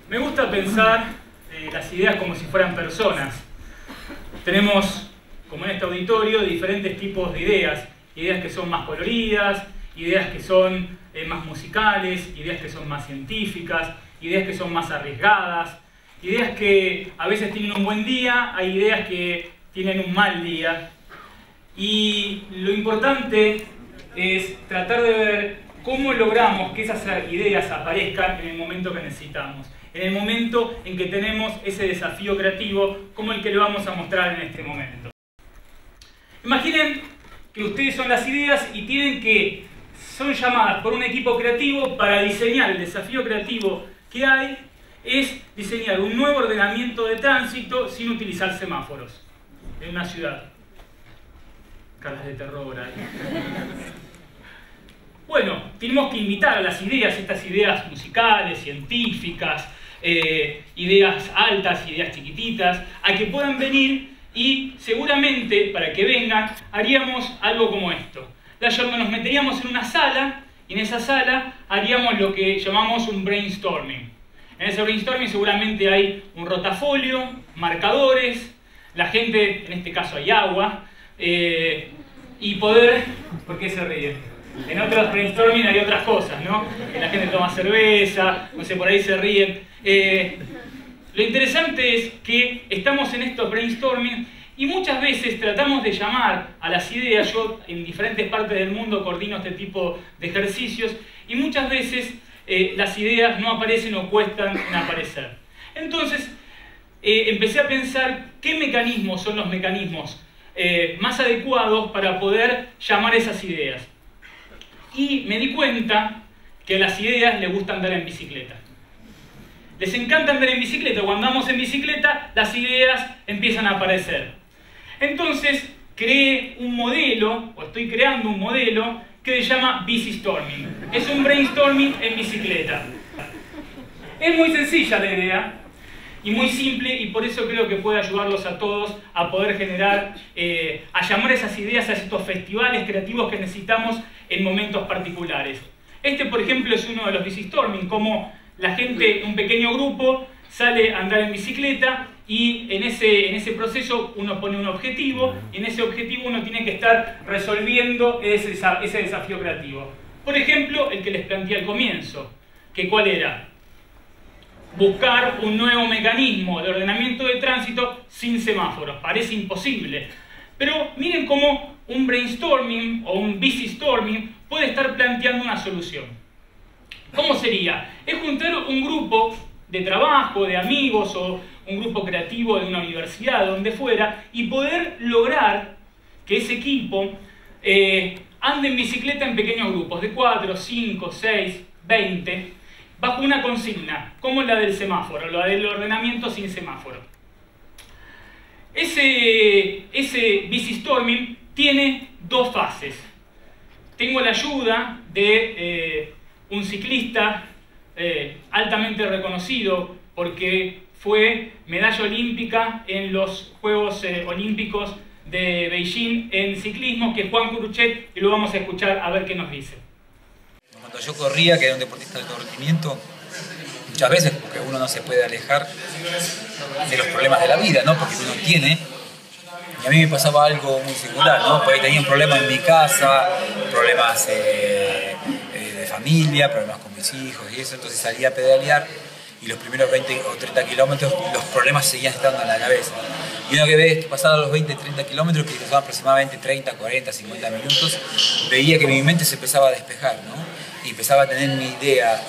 Me gusta pensar las ideas como si fueran personas. Tenemos, como en este auditorio, diferentes tipos de ideas. Ideas que son más coloridas, ideas que son más musicales, ideas que son más científicas, ideas que son más arriesgadas, ideas que a veces tienen un buen día, hay ideas que tienen un mal día. Y lo importante es tratar de ver cómo logramos que esas ideas aparezcan en el momento que necesitamos. En el momento en que tenemos ese desafío creativo como el que le vamos a mostrar en este momento. Imaginen que ustedes son las ideas y son llamadas por un equipo creativo para diseñar. El desafío creativo que hay es diseñar un nuevo ordenamiento de tránsito sin utilizar semáforos en una ciudad. Caras de terror ahí. Bueno, tenemos que invitar a las ideas, estas ideas musicales, científicas, ideas altas, ideas chiquititas, a que puedan venir y seguramente, para que vengan, haríamos algo como esto. Nos meteríamos en una sala y en esa sala haríamos lo que llamamos un brainstorming. En ese brainstorming seguramente hay un rotafolio, marcadores, la gente, en este caso hay agua, y poder... ¿Por qué se ríe? En otros brainstorming hay otras cosas, ¿no? La gente toma cerveza, no sé, por ahí se ríen. Lo interesante es que estamos en estos brainstorming y muchas veces tratamos de llamar a las ideas. Yo en diferentes partes del mundo coordino este tipo de ejercicios y muchas veces las ideas no aparecen o cuestan en aparecer. Entonces empecé a pensar qué mecanismos son los mecanismos más adecuados para poder llamar esas ideas. Y me di cuenta que a las ideas les gusta andar en bicicleta. Les encanta andar en bicicleta. Cuando andamos en bicicleta, las ideas empiezan a aparecer. Entonces, creé un modelo, o estoy creando un modelo, que se llama Bicistorming. Es un brainstorming en bicicleta. Es muy sencilla la idea, y muy simple, y por eso creo que puede ayudarlos a todos a poder generar, a llamar esas ideas a estos festivales creativos que necesitamos en momentos particulares. Este, por ejemplo, es uno de los Bicistorming, como la gente, un pequeño grupo, sale a andar en bicicleta y en ese proceso uno pone un objetivo y en ese objetivo uno tiene que estar resolviendo ese desafío creativo. Por ejemplo, el que les planteé al comienzo, que ¿cuál era? Buscar un nuevo mecanismo de ordenamiento de tránsito sin semáforos. Parece imposible. Pero miren cómo un brainstorming o un bicistorming puede estar planteando una solución. ¿Cómo sería? Es juntar un grupo de trabajo, de amigos o un grupo creativo de una universidad, donde fuera, y poder lograr que ese equipo ande en bicicleta en pequeños grupos de 4, 5, 6, 20, bajo una consigna, como la del semáforo, la del ordenamiento sin semáforo. Ese bicistorming tiene dos fases. Tengo la ayuda de un ciclista altamente reconocido porque fue medalla olímpica en los Juegos Olímpicos de Beijing en ciclismo, que es Juan Curuchet, y lo vamos a escuchar a ver qué nos dice. Cuando yo corría, que era un deportista de alto rendimiento, muchas veces, porque uno no se puede alejar de los problemas de la vida, ¿no? Porque uno tiene. Y a mí me pasaba algo muy singular, ¿no? Porque tenía un problema en mi casa, problemas de familia, problemas con mis hijos y eso, entonces salía a pedalear y los primeros 20 o 30 kilómetros los problemas seguían estando en la cabeza. Y una vez pasado los 20 o 30 kilómetros, que son aproximadamente 30, 40, 50 minutos, veía que mi mente se empezaba a despejar, ¿no? Y empezaba a tener mi idea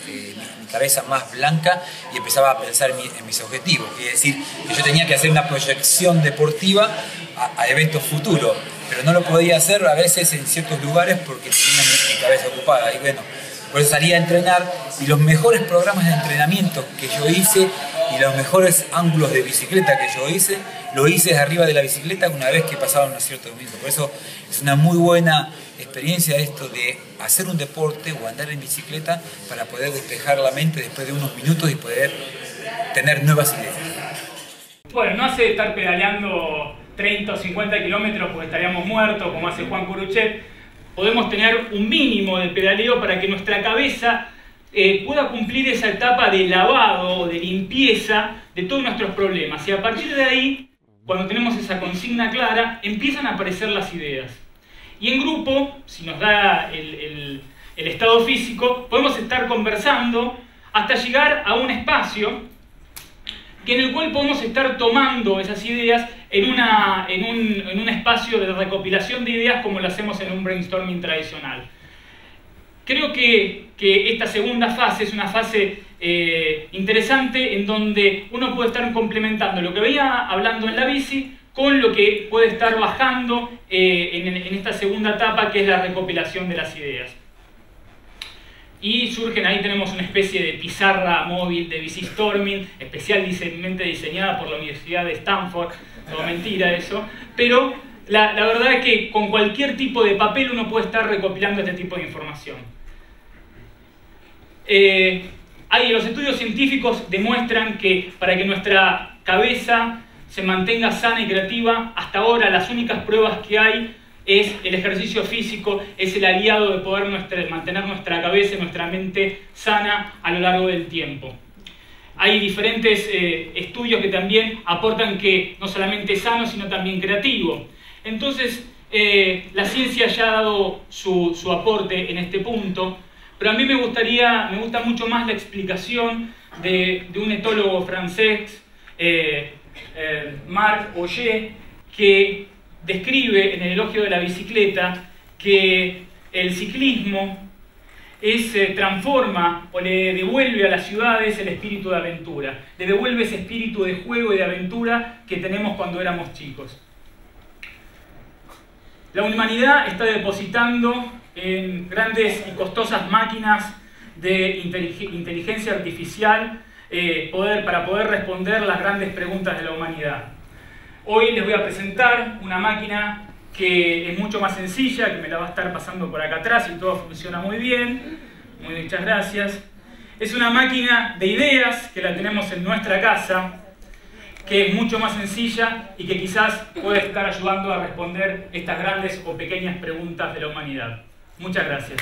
mi cabeza más blanca y empezaba a pensar en mis objetivos. Es decir, que yo tenía que hacer una proyección deportiva a eventos futuros, pero no lo podía hacer a veces en ciertos lugares porque tenía mi cabeza ocupada. Y bueno, Por eso salí a entrenar y los mejores programas de entrenamiento que yo hice y los mejores ángulos de bicicleta que yo hice, lo hice desde arriba de la bicicleta una vez que pasaban unos ciertos domingos. Por eso es una muy buena experiencia esto de hacer un deporte o andar en bicicleta para poder despejar la mente después de unos minutos y poder tener nuevas ideas. Bueno, no hace estar pedaleando 30 o 50 kilómetros porque estaríamos muertos, como hace Juan Curuchet. Podemos tener un mínimo de pedaleo para que nuestra cabeza pueda cumplir esa etapa de lavado o de limpieza de todos nuestros problemas. Y a partir de ahí, cuando tenemos esa consigna clara, empiezan a aparecer las ideas. Y en grupo, si nos da el estado físico, podemos estar conversando hasta llegar a un espacio en el cual podemos estar tomando esas ideas en un espacio de recopilación de ideas como lo hacemos en un brainstorming tradicional. Creo que esta segunda fase es una fase interesante en donde uno puede estar complementando lo que venía hablando en la bici con lo que puede estar bajando en esta segunda etapa, que es la recopilación de las ideas. Y surgen, ahí tenemos una especie de pizarra móvil de Bicystorming, especialmente diseñada por la Universidad de Stanford. No, mentira eso. Pero la verdad es que con cualquier tipo de papel uno puede estar recopilando este tipo de información. Los estudios científicos demuestran que para que nuestra cabeza se mantenga sana y creativa, hasta ahora las únicas pruebas que hay es el ejercicio físico, es el aliado de poder mantener nuestra cabeza y nuestra mente sana a lo largo del tiempo. Hay diferentes estudios que también aportan que no solamente es sano, sino también creativo. Entonces, la ciencia ya ha dado su aporte en este punto, pero a mí me gusta mucho más la explicación de un etólogo francés, Marc Augé, que describe en el elogio de la bicicleta que el ciclismo transforma o le devuelve a las ciudades el espíritu de aventura, le devuelve ese espíritu de juego y de aventura que tenemos cuando éramos chicos. La humanidad está depositando en grandes y costosas máquinas de inteligencia artificial para poder responder las grandes preguntas de la humanidad. Hoy les voy a presentar una máquina que es mucho más sencilla, que me la va a estar pasando por acá atrás y todo funciona muy bien. Muchas gracias. Es una máquina de ideas que la tenemos en nuestra casa, que es mucho más sencilla y que quizás puede estar ayudando a responder estas grandes o pequeñas preguntas de la humanidad. Muchas gracias.